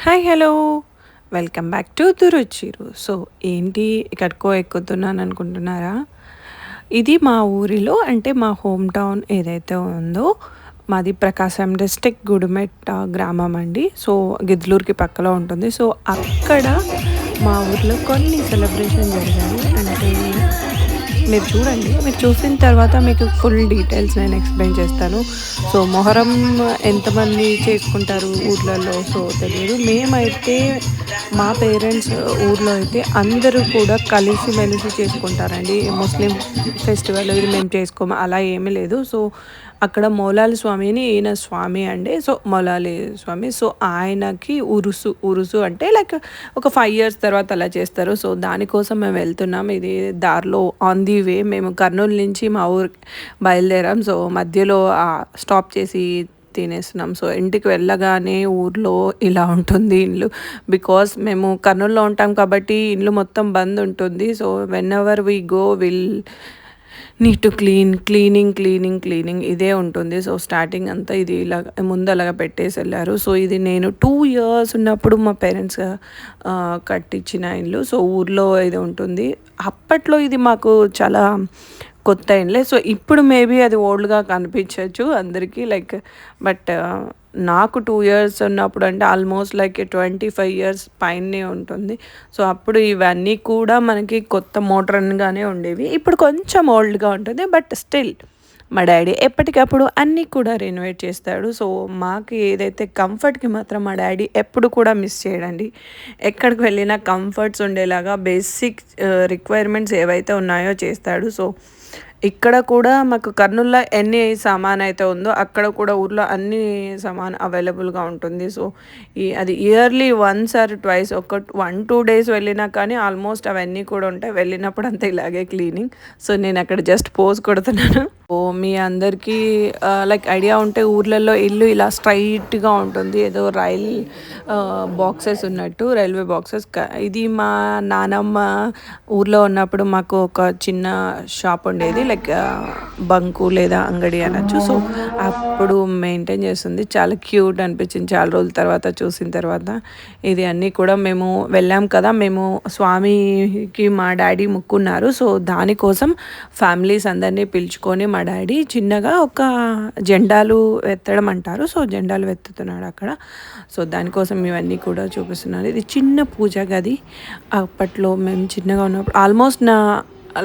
Hi hello welcome back to దురుచిరు. So ఏంటి ఇక్కడికో ఎక్కుతున్నాను అనుకుంటున్నారా? ఇది మా ఊరిలో అంటే మా హోమ్ టౌన్ ఏదైతే ఉందో మాది ప్రకాశం డిస్ట్రిక్ట్ గుడిమెట్ట గ్రామం అండి. సో గిద్దలూరుకి పక్కలో ఉంటుంది. సో అక్కడ మా ఊర్లో కొన్ని సెలబ్రేషన్ జరిగాయి. అంటే మీరు చూడండి, మీరు చూసిన తర్వాత మీకు ఫుల్ డీటెయిల్స్ నేను ఎక్స్ప్లెయిన్ చేస్తాను. సో మొహరం ఎంతమంది చేసుకుంటారు ఊర్లలో సో తెలియదు. మేమైతే మా పేరెంట్స్ ఊర్లో అయితే అందరూ కూడా కలిసిమెలిసి చేసుకుంటారండి. ముస్లిం ఫెస్టివల్ ఇది మేము చేసుకోము అలా ఏమీ లేదు. సో అక్కడ మౌలాలి స్వామిని ఈయన స్వామి అండి. సో మౌలాలి స్వామి సో ఆయనకి ఉరుసు అంటే లైక్ ఒక 5 ఇయర్స్ తర్వాత అలా చేస్తారు. సో దానికోసం మేము వెళ్తున్నాం. ఇది దారిలో ఆన్ ది వే మేము కర్నూలు నుంచి మా ఊరికి బయలుదేరాం. సో మధ్యలో స్టాప్ చేసి తినేస్తున్నాం. సో ఇంటికి వెళ్ళగానే ఊర్లో ఇలా ఉంటుంది ఇల్లు. బికాస్ మేము కర్నూలులో ఉంటాం కాబట్టి ఇల్లు మొత్తం బంద్ ఉంటుంది. So when ever we go will need to cleaning ఇదే ఉంటుంది. సో స్టార్టింగ్ అంతా ఇది ఇలాగ ముందు అలాగ పెట్టేసి వెళ్ళారు. సో ఇది నేను 2 ఇయర్స్ ఉన్నప్పుడు మా పేరెంట్స్ కట్టించిన ఇల్లు. సో ఊర్లో ఇది ఉంటుంది. అప్పట్లో ఇది మాకు చాలా కొత్త ఇండ్లే. సో ఇప్పుడు మేబీ అది ఓల్డ్గా కనిపించవచ్చు అందరికీ లైక్ బట్ నాకు 2 ఇయర్స్ ఉన్నప్పుడు అంటే ఆల్మోస్ట్ లైక్ 25 ఇయర్స్ పైనే ఉంటుంది. సో అప్పుడు ఇవన్నీ కూడా మనకి కొత్త మోడ్రన్గానే ఉండేవి. ఇప్పుడు కొంచెం ఓల్డ్గా ఉంటుంది. బట్ స్టిల్ మా డాడీ ఎప్పటికప్పుడు అన్నీ కూడా రెనోవేట్ చేస్తాడు. సో మాకు ఏదైతే కంఫర్ట్కి మాత్రం మా డాడీ ఎప్పుడు కూడా మిస్ చేయడండి. ఎక్కడికి వెళ్ళినా కంఫర్ట్స్ ఉండేలాగా బేసిక్ రిక్వైర్మెంట్స్ ఏవైతే ఉన్నాయో చేస్తాడు. సో ఇక్కడ కూడా మాకు కర్నూలులో ఎన్ని సామాన్ అయితే ఉందో అక్కడ కూడా ఊర్లో అన్ని సామాన్ అవైలబుల్గా ఉంటుంది. సో అది ఇయర్లీ వన్స్ ఆర్ ట్వైస్ ఒక 1-2 డేస్ వెళ్ళినా కానీ ఆల్మోస్ట్ అవన్నీ కూడా ఉంటాయి. వెళ్ళినప్పుడు అంతా ఇలాగే క్లీనింగ్. సో నేను అక్కడ జస్ట్ పోజ్ కొడుతున్నాను. ఓ మీ అందరికీ లైక్ ఐడియా ఉంటే ఊర్లలో ఇల్లు ఇలా స్ట్రైట్గా ఉంటుంది. ఏదో బాక్సెస్ ఉన్నట్టు రైల్వే బాక్సెస్. ఇది మా నానమ్మ ఊర్లో ఉన్నప్పుడు మాకు ఒక చిన్న షాప్ ఉండేది లైక్ బంకు లేదా అంగడి అనొచ్చు. సో అప్పుడు మెయింటైన్ చేస్తుంది. చాలా క్యూట్ అనిపించింది చాలా రోజుల తర్వాత చూసిన తర్వాత. ఇది అన్నీ కూడా మేము వెళ్ళాం కదా, మేము స్వామికి మా డాడీ మొక్కున్నారు. సో దానికోసం ఫ్యామిలీస్ అందరినీ పిలుచుకొని మా డాడీ చిన్నగా ఒక జెండాలు ఎత్తడం అంటారు. సో జెండాలు ఎత్తుతున్నాడు అక్కడ. సో దానికోసం ఇవన్నీ కూడా చూపిస్తున్నాను. ఇది చిన్న పూజ గది. అప్పట్లో మేము చిన్నగా ఉన్నప్పుడు ఆల్మోస్ట్ నా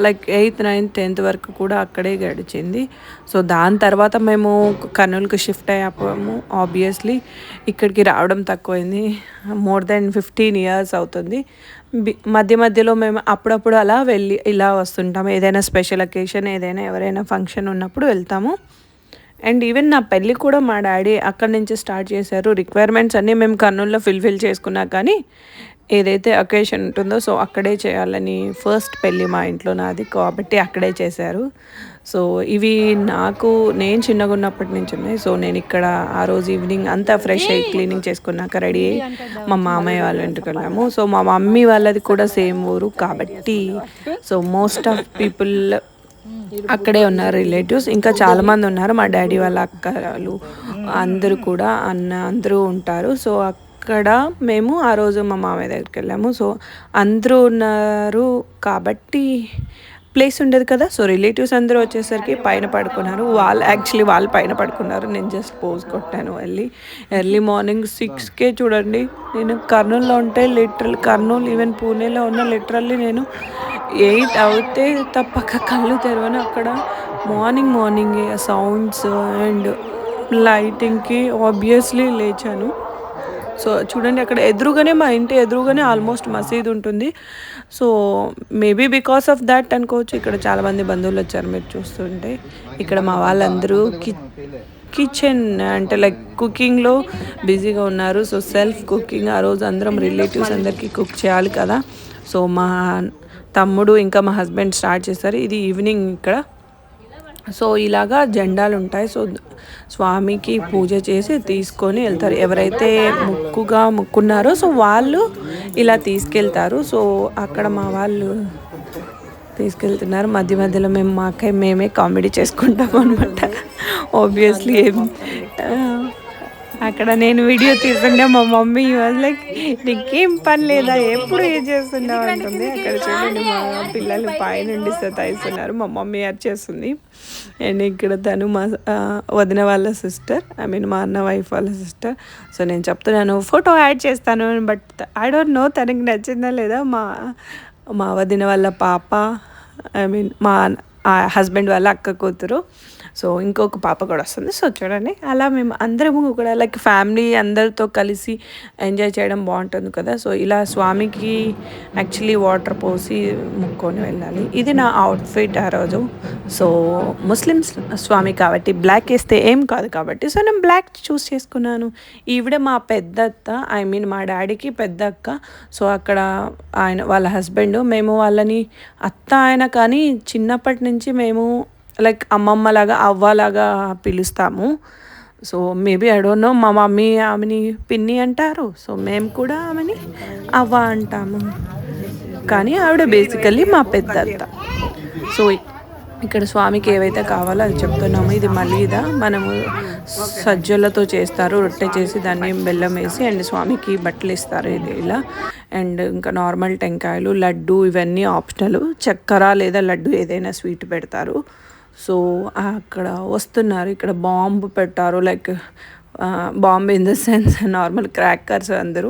లైక్ 8th 9th 10th వరకు కూడా అక్కడే గడిచింది. సో దాని తర్వాత మేము కర్నూలుకి షిఫ్ట్ అయ్యాము. ఆబ్వియస్లీ ఇక్కడికి రావడం తక్కువైంది. మోర్ దెన్ 15 ఇయర్స్ అవుతుంది. మధ్యలో మేము అప్పుడప్పుడు అలా వెళ్ళి ఇలా వస్తుంటాము. ఏదైనా స్పెషల్ అకేషన్ ఏదైనా ఎవరైనా ఫంక్షన్ ఉన్నప్పుడు వెళ్తాము. అండ్ ఈవెన్ నా పెళ్ళి కూడా మా డాడీ అక్కడి నుంచి స్టార్ట్ చేశారు. రిక్వైర్మెంట్స్ అన్నీ మేము కర్నూలులో ఫిల్ చేసుకున్నా కానీ ఏదైతే అకేషన్ ఉంటుందో సో అక్కడే చేయాలని ఫస్ట్ పెళ్ళి మా ఇంట్లో నాది కాబట్టి అక్కడే చేశారు. సో ఇవి నేను చిన్నగా ఉన్నప్పటి నుంచి ఉన్నాయి. సో నేను ఇక్కడ ఆ రోజు ఈవినింగ్ అంతా ఫ్రెష్ అయ్యి క్లీనింగ్ చేసుకున్నాక రెడీ అయ్యి మా మామయ్య వాళ్ళ ఇంటికి వెళ్ళాము. సో మా మమ్మీ వాళ్ళది కూడా సేమ్ ఊరు కాబట్టి సో మోస్ట్ ఆఫ్ పీపుల్ అక్కడే ఉన్నారు రిలేటివ్స్. ఇంకా చాలామంది ఉన్నారు. మా డాడీ వాళ్ళ అక్కలు అందరూ కూడా అందరూ ఉంటారు. సో అక్కడ మేము ఆ రోజు మా మామయ్య దగ్గరికి వెళ్ళాము. సో అందరూ ఉన్నారు కాబట్టి ప్లేస్ ఉండదు కదా. సో రిలేటివ్స్ అందరూ వచ్చేసరికి పైన పడుకున్నారు. వాళ్ళు పైన పడుకున్నారు. నేను జస్ట్ పోజ్ కొట్టాను వెళ్ళి. ఎర్లీ మార్నింగ్ 6కే చూడండి. నేను కర్నూలులో ఉంటే కర్నూలు ఈవెన్ పూణేలో ఉన్న లిటరల్లీ నేను 8 అవుతే తప్పక కళ్ళు తెరవను. అక్కడ మార్నింగ్ సౌండ్స్ అండ్ లైటింగ్కి ఆబ్వియస్లీ లేచాను. సో చూడండి అక్కడ మా ఇంటి ఎదురుగానే ఆల్మోస్ట్ మసీద్ ఉంటుంది. So maybe because of that అనుకోవచ్చు. ఇక్కడ చాలామంది బంధువులు వచ్చారు మీరు చూస్తుంటే. ఇక్కడ మా వాళ్ళందరూ కిచెన్ అంటే లైక్ కుకింగ్లో బిజీగా ఉన్నారు. సో సెల్ఫ్ కుకింగ్ ఆ రోజు అందరం రిలేటివ్స్ అందరికీ కుక్ చేయాలి కదా. సో మా తమ్ముడు ఇంకా మా హస్బెండ్ స్టార్ట్ చేస్తారు. ఇది ఈవినింగ్ ఇక్కడ. సో ఇలాగా జెండాలు ఉంటాయి. సో స్వామికి పూజ చేసి తీసుకొని వెళ్తారు. ఎవరైతే మొక్కున్నారో సో వాళ్ళు ఇలా తీసుకెళ్తారు. సో అక్కడ మా వాళ్ళు తీసుకెళ్తున్నారు. మధ్యలో మేమే కామెడీ చేసుకుంటాం అనమాట. ఆబ్వియస్లీ అక్కడ నేను వీడియో తీస్తుంటే మా మమ్మీ వాజ్ లైక్ నీకేం పని లేదా ఎప్పుడు ఏం చేస్తున్నావు అంటుంది. అక్కడ చూడండి మా పిల్లలు పైనుండి సతాయిస్తున్నారు, మా మమ్మీ చేస్తుంది. అండ్ ఇక్కడ తను మా వదిన వాళ్ళ సిస్టర్, ఐ మీన్ మా అన్న వైఫ్ వాళ్ళ సిస్టర్. సో నేను చెప్తున్నాను ఫోటో యాడ్ చేస్తాను, బట్ ఐ డోంట్ నో తనకి నచ్చిందా లేదా. మా వదిన వాళ్ళ పాప, ఐ మీన్ మా హస్బెండ్ వాళ్ళ అక్క కూతురు, సో ఇంకొక పాప కూడా వస్తుంది. సో చూడండి అలా మేము అందరము కూడా లైక్ ఫ్యామిలీ అందరితో కలిసి ఎంజాయ్ చేయడం బాగుంటుంది కదా. సో ఇలా స్వామికి యాక్చువల్లీ వాటర్ పోసి ముక్కొని వెళ్ళాలి. ఇది నా అవుట్ఫిట్ ఆ రోజు. సో ముస్లిమ్స్ స్వామి కాబట్టి బ్లాక్ వేస్తే ఏం కాదు కాబట్టి సో నేను బ్లాక్ చూస్ చేసుకున్నాను. ఈవిడ మా పెద్దత్త, ఐ మీన్ మా డాడీకి పెద్ద అక్క. సో అక్కడ వాళ్ళ హస్బెండ్, మేము వాళ్ళని అత్త ఆయన కానీ చిన్నప్పటి నుంచి మేము లైక్ అమ్మమ్మలాగా అవ్వలాగా పిలుస్తాము. So maybe I don't know, మా మమ్మీ ఆమెని పిన్ని అంటారు, సో మేము కూడా ఆమెని అవ్వ అంటాము. కానీ ఆవిడ బేసికల్లీ మా పెద్ద అత్త. సో ఇక్కడ స్వామికి ఏవైతే కావాలో అది చెప్తున్నాము. ఇది మలీదా, మనము సజ్జలతో చేస్తారు, రొట్టె చేసి దాన్ని బెల్లం వేసి అండ్ స్వామికి బట్టలు ఇస్తారు ఇది ఇలా. అండ్ ఇంకా నార్మల్ టెంకాయలు, లడ్డు ఇవన్నీ ఆప్షనల్. చక్కెర లేదా లడ్డు ఏదైనా స్వీట్ పెడతారు. సో అక్కడ వస్తున్నారు, ఇక్కడ బాంబు పెట్టారు, like bomb in the sense normal crackers అందరూ.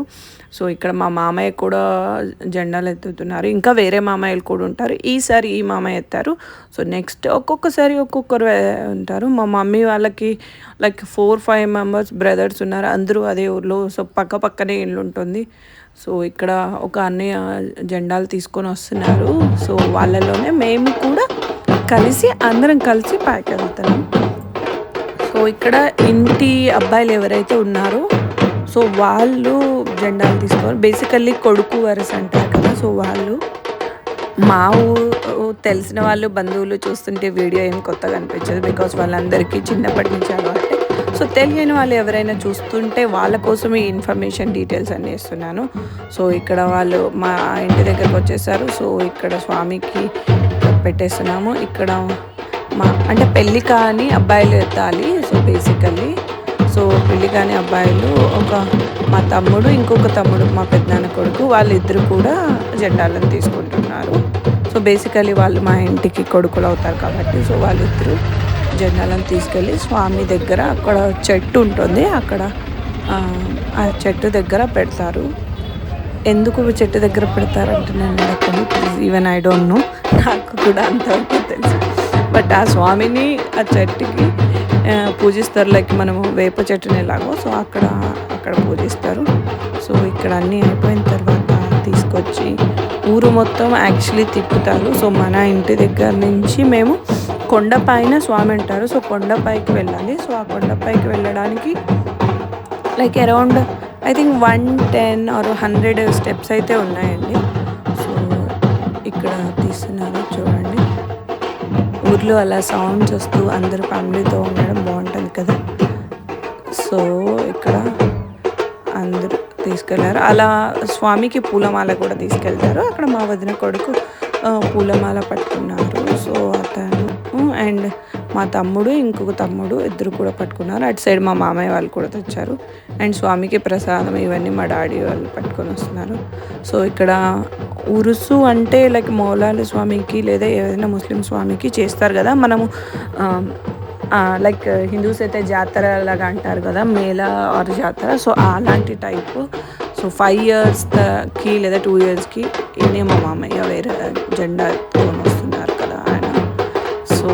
సో ఇక్కడ మా మామయ్య కూడా జెండాలు ఎత్తుతున్నారు, ఇంకా వేరే మామయ్యలు కూడా ఉంటారు. ఈసారి ఈ మామయ్య ఎత్తారు. సో నెక్స్ట్ ఒక్కొక్కసారి ఒక్కొక్కరు ఉంటారు. మా మమ్మీ వాళ్ళకి లైక్ 4-5 మెంబర్స్ బ్రదర్స్ ఉన్నారు, అందరూ అదే ఊర్లో. సో పక్క పక్కనే ఇల్లు ఉంటుంది. సో ఇక్కడ ఒక అన్నయ్య జెండాలు తీసుకొని వస్తున్నారు. సో వాళ్ళలోనే మేము కూడా కలిసి అందరం కలిసి పైకి వెళ్తాము. సో ఇక్కడ ఇంటి అబ్బాయిలు ఎవరైతే ఉన్నారో సో వాళ్ళు జెండాలు తీసుకోవాలి. బేసికల్లీ కొడుకు వరుస అంటారు కదా. సో వాళ్ళు మా తెలిసిన వాళ్ళు బంధువులు చూస్తుంటే వీడియో ఏం కొత్తగా అనిపించదు, బికాస్ వాళ్ళందరికీ చిన్నప్పటి నుంచి అలవాటే. సో తెలియని వాళ్ళు ఎవరైనా చూస్తుంటే వాళ్ళ కోసం ఈ ఇన్ఫర్మేషన్ డీటెయిల్స్ అన్నీ ఇస్తున్నాను. సో ఇక్కడ వాళ్ళు మా ఇంటి దగ్గరకు వచ్చేసారు. సో ఇక్కడ స్వామికి పెట్టేస్తున్నాము. ఇక్కడ అంటే పెళ్ళి కాని అబ్బాయిలు ఎత్తాలి. సో బేసికల్లీ సో పెళ్ళి కాని అబ్బాయిలు మా తమ్ముడు, ఇంకొక తమ్ముడు మా పెద్దనాన్న కొడుకు, వాళ్ళిద్దరు కూడా జెండాలను తీసుకుంటున్నారు. సో బేసికల్లీ వాళ్ళు మా ఇంటికి కొడుకులు అవుతారు కాబట్టి సో వాళ్ళిద్దరు జెండాలను తీసుకెళ్ళి స్వామి దగ్గర, అక్కడ చెట్టు ఉంటుంది, అక్కడ ఆ చెట్టు దగ్గర పెడతారు. ఎందుకు చెట్టు దగ్గర పెడతారంటే నేను అడగండి please, even I don't know, నాకు కూడా అంతవరకు తెలుసు. బట్ ఆ స్వామిని ఆ చెట్టుకి పూజిస్తారు, లైక్ మనము వేప చెట్టుని ఎలాగో సో అక్కడ పూజిస్తారు. సో ఇక్కడ అన్నీ అయిపోయిన తర్వాత తీసుకొచ్చి ఊరు మొత్తం యాక్చువల్లీ తిప్పుతారు. సో మన ఇంటి దగ్గర నుంచి మేము కొండపైన స్వామి అంటారు. సో కొండపైకి వెళ్ళాలి. సో ఆ కొండపైకి వెళ్ళడానికి like around I think 110 or 100 steps అయితే ఉన్నాయండి. సో ఇక్కడ తీస్తున్నారు చూడండి. ఊర్లో అలా సౌండ్స్ వస్తూ అందరూ ఫ్యామిలీతో ఉండడం బాగుంటుంది కదా. సో ఇక్కడ అందరూ తీసుకెళ్లారు. అలా స్వామికి పూలమాల కూడా తీసుకెళ్తారు. అక్కడ మా వదిన కొడుకు పూలమాల పట్టుకున్నారు. సో అతను అండ్ మా తమ్ముడు, ఇంకొక తమ్ముడు ఇద్దరు కూడా పట్టుకున్నారు. అటు సైడ్ మా మామయ్య వాళ్ళు కూడా తెచ్చారు. అండ్ స్వామికి ప్రసాదం ఇవన్నీ మా డాడీ వాళ్ళు పట్టుకొని వస్తున్నారు. సో ఇక్కడ ఉరుసు అంటే లైక్ మౌలాలి స్వామికి లేదా ఏదైనా ముస్లిం స్వామికి చేస్తారు కదా. మనము లైక్ హిందూస్ అయితే జాతర లాగా అంటారు కదా, మేళా ఆర్ జాతర. సో అలాంటి టైపు. సో 5 yearsకి లేదా 2 yearsకి ఈయనే మా మామయ్య వేరే జెండా ఎత్తుకొని వస్తున్నారు కదా ఆయన. సో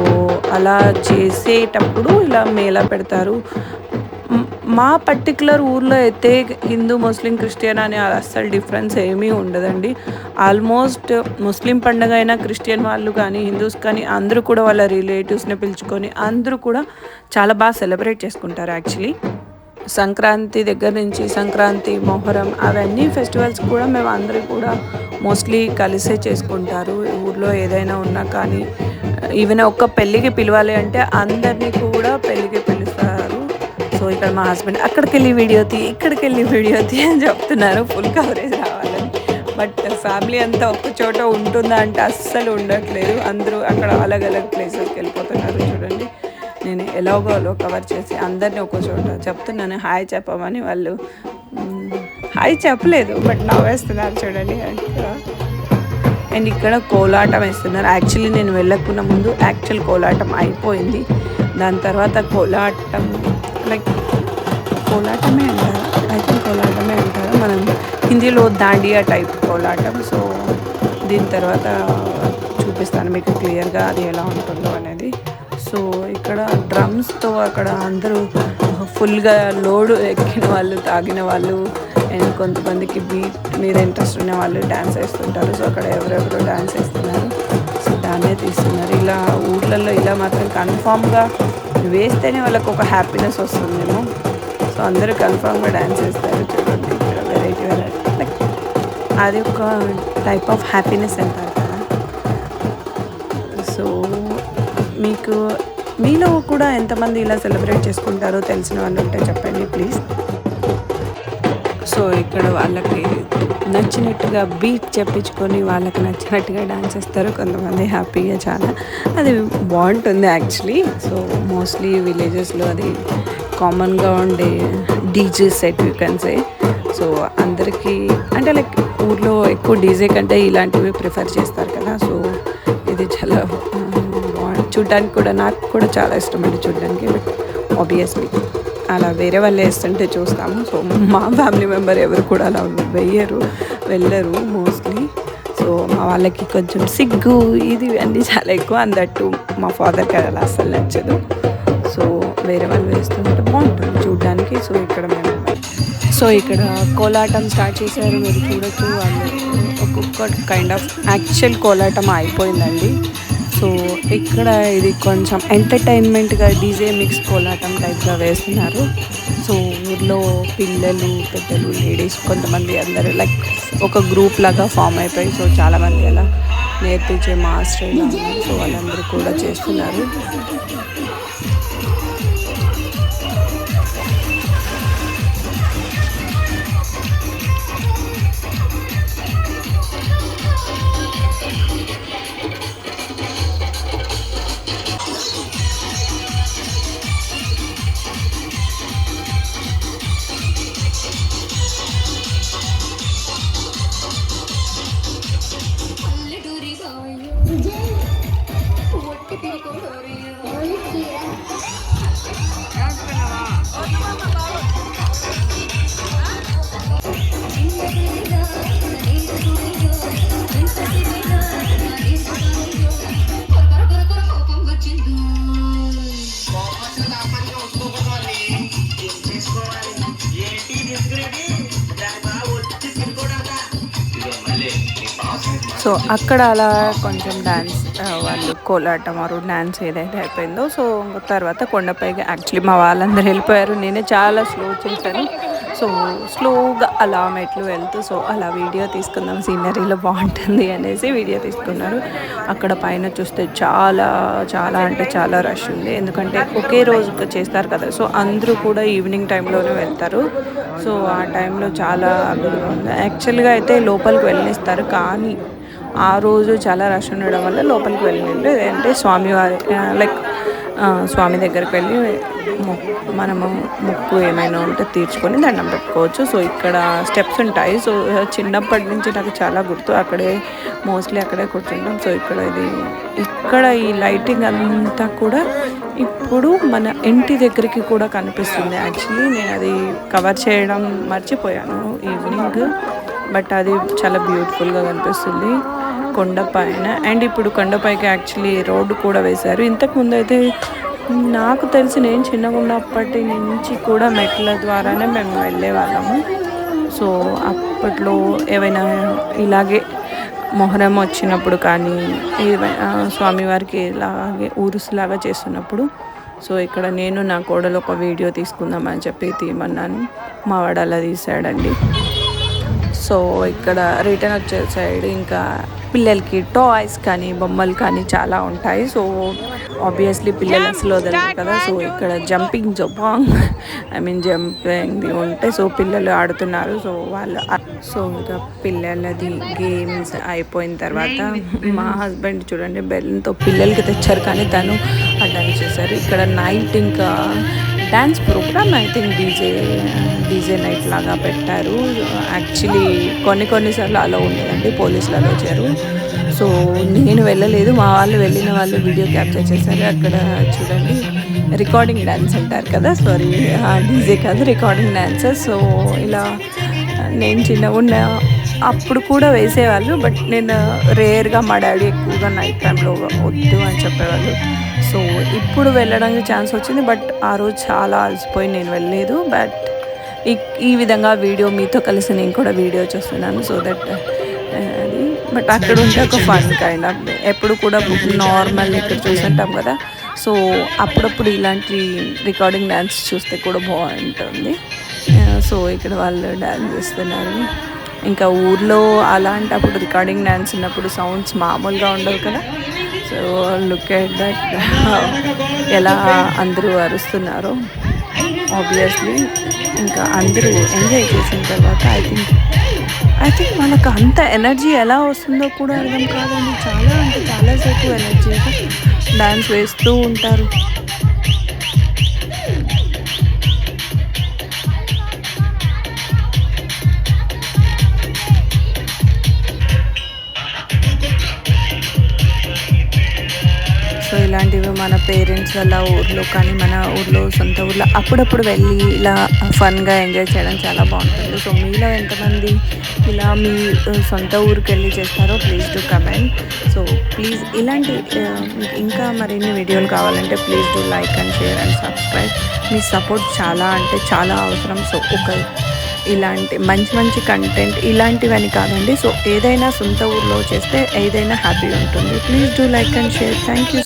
అలా చేసేటప్పుడు ఇలా మేళా పెడతారు. మా పర్టికులర్ ఊర్లో అయితే హిందూ, ముస్లిం, క్రిస్టియన్ అనే అస్సలు డిఫరెన్స్ ఏమీ ఉండదండి. ఆల్మోస్ట్ ముస్లిం పండుగ అయినా క్రిస్టియన్ వాళ్ళు కానీ హిందూస్ కానీ అందరూ కూడా వాళ్ళ రిలేటివ్స్ని పిలుచుకొని అందరూ కూడా చాలా బాగా సెలబ్రేట్ చేసుకుంటారు. యాక్చువల్లీ సంక్రాంతి దగ్గర నుంచి సంక్రాంతి, మొహరం అవన్నీ ఫెస్టివల్స్ కూడా మేము అందరూ కూడా మోస్ట్లీ కలిసే చేసుకుంటారు. ఊర్లో ఏదైనా ఉన్నా కానీ ఈవెన్ ఒక్క పెళ్ళికి పిలవాలి అంటే అందరినీ కూడా పెళ్ళికి పిలుస్తారు. సో ఇక్కడ మా హస్బెండ్ అక్కడికి వెళ్ళి వీడియో తీ, ఇక్కడికి వెళ్ళి వీడియో తీ అని చెప్తున్నారు ఫుల్ కవరేజ్ రావాలని. బట్ ఫ్యామిలీ అంతా ఒక్క చోట ఉంటుందా అంటే అస్సలు ఉండట్లేదు. అందరూ అక్కడ అలగ్ ప్లేసెస్కి వెళ్ళిపోతున్నారు. చూడండి నేను ఎలాగోలో కవర్ చేసి అందరినీ ఒక చోట చెప్తున్నాను హాయ్ చెప్పమని. వాళ్ళు హాయ్ చెప్పలేదు, బట్ నవ్వేస్తున్నారు చూడండి. అండ్ ఇక్కడ కోలాటం వేస్తున్నారు. యాక్చువల్లీ నేను వెళ్ళకున్న ముందు యాక్చువల్ కోలాటం అయిపోయింది. దాని తర్వాత కోలాటం లైక్ కోలాటమే అంటారు, ఐ థింక్ కోలాటమే అంటారు, మనం హిందీలో దాండియా టైప్ కోలాటం. సో దీని తర్వాత చూపిస్తాను మీకు క్లియర్గా అది ఎలా ఉంటుందో అనేది. సో ఇక్కడ డ్రమ్స్తో అక్కడ అందరూ ఫుల్గా లోడు ఎక్కిన వాళ్ళు, తాగిన వాళ్ళు, అండ్ కొంతమందికి బీట్ మీద ఇంట్రెస్ట్ ఉన్న వాళ్ళు డ్యాన్స్ వేస్తుంటారు. సో అక్కడ ఎవరెవరో డ్యాన్స్ వేస్తున్నారు. సో దాన్నే తీస్తున్నారు. ఇలా ఊర్లలో ఇలా మాత్రం కన్ఫామ్గా వేస్తేనే వాళ్ళకు ఒక హ్యాపీనెస్ వస్తుందేమో. సో అందరూ కన్ఫామ్గా డ్యాన్స్ వేస్తారు చూడండి. ఇక్కడ వెరైటీ లైక్ అది ఒక టైప్ ఆఫ్ హ్యాపీనెస్ అంటారు కదా. సో మీకు మీలో కూడా ఎంతమంది ఇలా సెలబ్రేట్ చేసుకుంటారో తెలిసిన వాళ్ళు ఉంటే చెప్పండి ప్లీజ్. సో ఇక్కడ వాళ్ళకి నచ్చినట్టుగా బీట్ చెప్పించుకొని వాళ్ళకి నచ్చినట్టుగా డాన్స్ చేస్తారు కొంతమంది హ్యాపీగా. చాలా అది బాగుంటుంది యాక్చువల్లీ. సో మోస్ట్లీ విలేజెస్లో అది కామన్గా ఉండే DJ set you can say. So అందరికీ అంటే లైక్ ఊర్లో ఎక్కువ డీజే కంటే ఇలాంటివి ప్రిఫర్ చేస్తారు కదా. సో ఇది చాలా చూడ్డానికి కూడా నాకు కూడా చాలా ఇష్టం అండి చూడ్డానికి. బట్ ఆబ్వియస్లీ అలా వేరే వాళ్ళు వేస్తుంటే చూస్తాము. సో మా ఫ్యామిలీ మెంబర్ ఎవరు కూడా అలా వెళ్ళరు మోస్ట్లీ. సో మా వాళ్ళకి కొంచెం సిగ్గు ఇది అన్నీ చాలా ఎక్కువ. అందట్టు మా ఫాదర్కి అలా అస్సలు నచ్చదు. సో వేరే వాళ్ళు వేస్తుంటే బాగుంటుంది చూడ్డానికి. సో ఇక్కడ కోలాటం స్టార్ట్ చేశారు, మీరు చూడొచ్చు. వాళ్ళు ఒక్కొక్క కైండ్ ఆఫ్ యాక్చువల్ కోలాటం అయిపోయిందండి. సో ఇక్కడ ఇది కొంచెం ఎంటర్టైన్మెంట్గా డీజే మిక్స్ కోలాటం టైప్గా వేస్తున్నారు. సో ఊర్లో పిల్లలు, పెద్దలు, లేడీస్ కొంతమంది అందరూ లైక్ ఒక గ్రూప్ లాగా ఫామ్ అయిపోయి సో చాలామంది అలా నేర్పించే మాస్టర్ ఇలా ఉన్నారు. సో వాళ్ళందరూ కూడా చేస్తున్నారు. సో అక్కడ అలా కొంచెం డ్యాన్స్ వాళ్ళు కోలాటం ఆరు డ్యాన్స్ ఏదైతే అయిపోయిందో సో తర్వాత కొండపైకి యాక్చువల్లీ మా వాళ్ళందరూ వెళ్ళిపోయారు. నేనే చాలా స్లో చేశాను. సో స్లోగా అలా మెట్లు వెళ్తూ సో అలా వీడియో తీసుకుందాం, సీనరీలో బాగుంటుంది అనేసి వీడియో తీసుకున్నారు. అక్కడ పైన చూస్తే చాలా చాలా అంటే చాలా రష్ ఉంది. ఎందుకంటే ఒకే రోజు చేస్తారు కదా. సో అందరూ కూడా ఈవినింగ్ టైంలోనే వెళ్తారు. సో ఆ టైంలో చాలా ఉంది. యాక్చువల్గా అయితే లోపలికి వెళ్ళనిస్తారు, కానీ ఆ రోజు చాలా రష్ ఉండడం వల్ల లోపలికి వెళ్ళిండు. అంటే స్వామివారి లైక్ స్వామి దగ్గరికి వెళ్ళి మనము ముక్కు ఏమైనా ఉంటే తీర్చుకొని దండం పెట్టుకోవచ్చు. సో ఇక్కడ స్టెప్స్ ఉంటాయి. సో చిన్నప్పటి నుంచి నాకు చాలా గుర్తు, అక్కడే మోస్ట్లీ అక్కడే కూర్చుంటాం. సో ఇక్కడ ఈ లైటింగ్ అంతా కూడా ఇప్పుడు మన ఇంటి దగ్గరికి కూడా కనిపిస్తుంది. యాక్చువల్లీ నేను అది కవర్ చేయడం మర్చిపోయాను ఈవినింగ్, బట్ అది చాలా బ్యూటిఫుల్గా కనిపిస్తుంది కొండపైన. అండ్ ఇప్పుడు కొండపైకి యాక్చువల్లీ రోడ్డు కూడా వేశారు. ఇంతకుముందు అయితే నాకు తెలిసి నేను చిన్నగా ఉన్నప్పటి నుంచి కూడా మెట్ల ద్వారానే మేము వెళ్ళే వాళ్ళము. సో అప్పట్లో ఏవైనా ఇలాగే మొహరం వచ్చినప్పుడు కానీ స్వామివారికి ఇలాగే ఊరుసులాగా చేస్తున్నప్పుడు సో ఇక్కడ నేను నా కోడలు ఒక వీడియో తీసుకుందామని చెప్పి తీయమన్నాను. మా వాడు అలా తీసాడండి. సో ఇక్కడ రిటర్న్ వచ్చే సైడ్ ఇంకా పిల్లలకి టాయ్స్ కానీ బొమ్మలు కానీ చాలా ఉంటాయి. సో ఆబ్వియస్లీ పిల్లలు అసలు వదలరు కదా. సో ఇక్కడ జంపింగ్ జపాంగ్ జంపింగ్ ఉంటే సో పిల్లలు ఆడుతున్నారు. సో ఇంకా పిల్లలది గేమ్స్ అయిపోయిన తర్వాత మా హస్బెండ్ చూడండి బెలూన్తో పిల్లలకి తెచ్చారు, కానీ తను డాన్స్ చేశారు. ఇక్కడ నైట్ ఇంకా dance program I think DJ night లాగా పెట్టారు. యాక్చువల్లీ కొన్నిసార్లు అలా ఉండేదండి, పోలీసులు అలా వచ్చారు. సో నేను వెళ్ళలేదు, మా వెళ్ళిన వాళ్ళు వీడియో క్యాప్చర్ చేశారు. అక్కడ చూడండి రికార్డింగ్ డ్యాన్స్ అంటారు కదా, సారీ డీజే కాదు రికార్డింగ్ డ్యాన్సెస్. సో ఇలా నేను చిన్నగా అప్పుడు కూడా వేసేవాళ్ళు, బట్ నేను రేర్గా, మా డాడీ ఎక్కువగా నైట్ టైంలో వద్దు అని చెప్పేవాళ్ళు. సో ఇప్పుడు వెళ్ళడానికి ఛాన్స్ వచ్చింది, బట్ ఆ రోజు చాలా అలసిపోయి నేను వెళ్ళలేదు. బట్ ఈ విధంగా వీడియో మీతో కలిసి నేను కూడా వీడియో చేస్తున్నాను. సో దట్ అది బట్ అక్కడ ఉంటే ఒక ఫన్ కైండ్ ఆఫ్, ఎప్పుడు కూడా నార్మల్ ఇక్కడ చూస్తుంటాం కదా. సో అప్పుడప్పుడు ఇలాంటి రికార్డింగ్ డ్యాన్స్ చూస్తే కూడా బాగుంటుంది. సో ఇక్కడ వాళ్ళు డ్యాన్స్ చేస్తున్నారు. ఇంకా ఊర్లో అలాంటప్పుడు రికార్డింగ్ డ్యాన్స్ ఉన్నప్పుడు సౌండ్స్ మామూలుగా ఉండవు కదా. సో లుక్ ఎట్ దట్, ఎలా అందరూ అరుస్తున్నారో. ఆబ్వియస్లీ ఇంకా అందరూ ఎంజాయ్ చేసిన తర్వాత ఐ థింక్ మనకు అంత ఎనర్జీ ఎలా వస్తుందో కూడా అర్థం కాదండి. చాలాసేపు ఎనర్జీగా డ్యాన్స్ వేస్తూ ఉంటారు. సో ఇలాంటివి మన పేరెంట్స్ వల్ల ఊర్లో కానీ మన ఊర్లో సొంత ఊర్లో అప్పుడప్పుడు వెళ్ళి ఇలా ఫన్గా ఎంజాయ్ చేయడం చాలా బాగుంటుంది. సో మీలో ఎంతమంది ఇలా మీ సొంత ఊరికి వెళ్ళి చేస్తారో please do comment. So please ఇలాంటి ఇంకా మరిన్ని వీడియోలు కావాలంటే please do like and share and subscribe. Me support చాలా అవసరం. సో ఇలాంటి మంచి కంటెంట్ ఇలాంటివని కాదండి. సో ఏదైనా సొంత ఊర్లో చేస్తే ఏదైనా హ్యాపీ ఉంటుంది. Please do like and share. Thank you.